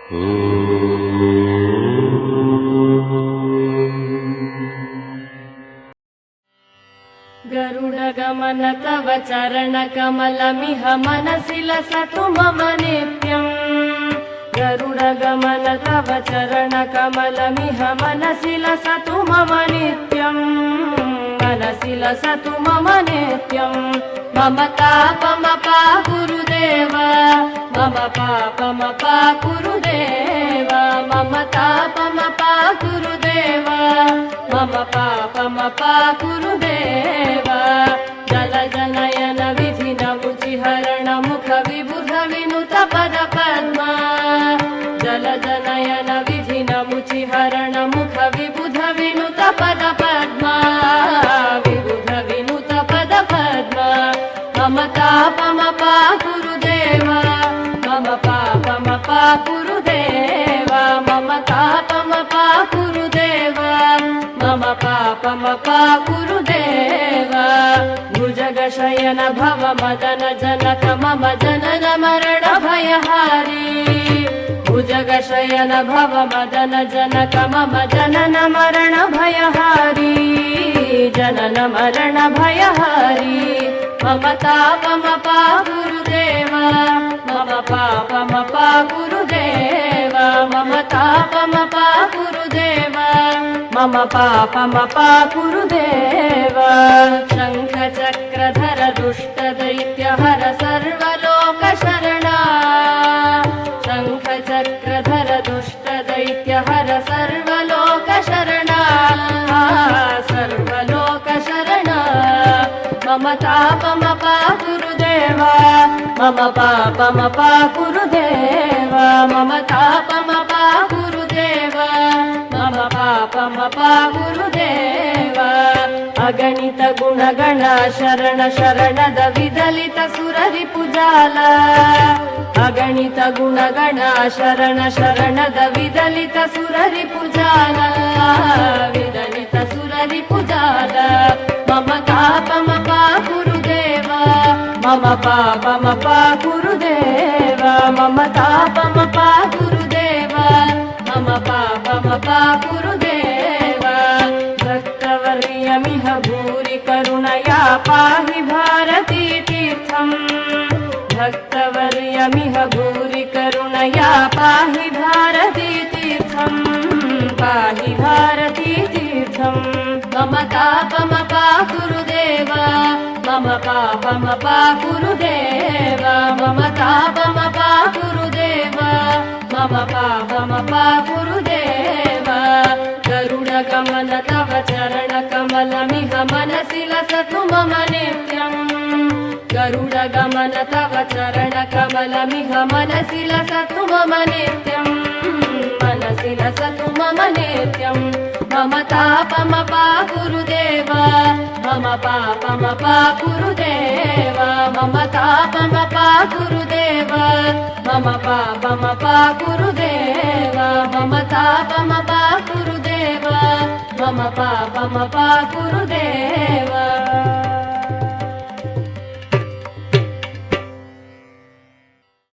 गरुडगमन तव चरणकमलमिह मनसि लसतु मम नित्यम्। गरुडगमन तव चरणकमलमिह मनसि लसतु मम नित्यम्। मनसि लसतु मम नित्यम्। मम तापमपा गुरुदेव, मम पापमपा गुरुदेव, मम तापमपा गुरुदेव, मम पापमपा गुरुदेव। जलजनयन विधिन मुचिहरण मुख विबुध विनुत पद पद्मा। जलजनयन विधिन मुचिहरण मुख विबुध विनुत पद पद्मा। विबुध विनुत पद पद्मा। मम तापमपा गुरुदेव, मम पापमपा गुरुदेव, मम तापमपा गुरुदेव, मम पापमपा गुरुदेव। भुजगशयन भव मदन जनक मम जनन मरण भयहारी। भुजगशयन भव मदन जनक मम जनन मरण भयहारी। जनन मरण भयहारी। मम तापमपा गुरुदेव, मम पापमपा गुरुदेव, मम तापमपा गुरुदेव, मम पापमपा गुरुदेव। शङ्ख चक्रधर दुष्ट दैत्यहर सर्वलोकशरणा। शङ्ख चक्रधर दुष्ट दैत्यहर सर्वलोकशरणा। सर्वलोकशरणा। मम तापमपा गुरुदेव, मम पापमपा गुरुदेव, मम तापमपा गुरुदेव, मम पापमपा गुरुदेव। अगणित गुणगण शरण शरणद विदलित सुररिपुजाल। अगणित गुणगण शरण शरणद विदलित सुररिपुजाल। विदलित सुररिपुजाल। मम तापमपा गुरुदेव, मम पापमपा गुरुदेव, मम तापमपा गुरुदेव, मम पापमपा गुरुदेव। भक्तवर्यमिह भूरि करुणया पाहि भारती तीर्थम्। भक्तवर्यमिह भूरि करुणया पाहि भारती तीर्थम्। पाहि भारती तीर्थम्। मम तापमपा गुरुदेव, मम पापमपा गुरुदेव, मम तापमपा गुरुदेव, मम पापमपा गुरुदेव। गरुडगमन तव चरणकमलमिह मनसि लसतु मम नित्यम्। गरुडगमन तव चरणकमलमिह मनसि लसतु मम नित्यम्। मनसि लसतु मम नित्यम्। मम तापमपा गुरुदेव, मम पापमपा गुरुदेव, मम तापमपा गुरुदेव, मम पापमपा गुरुदेव, मम तापमपा गुरुदेव, मम पापमपा गुरुदेव।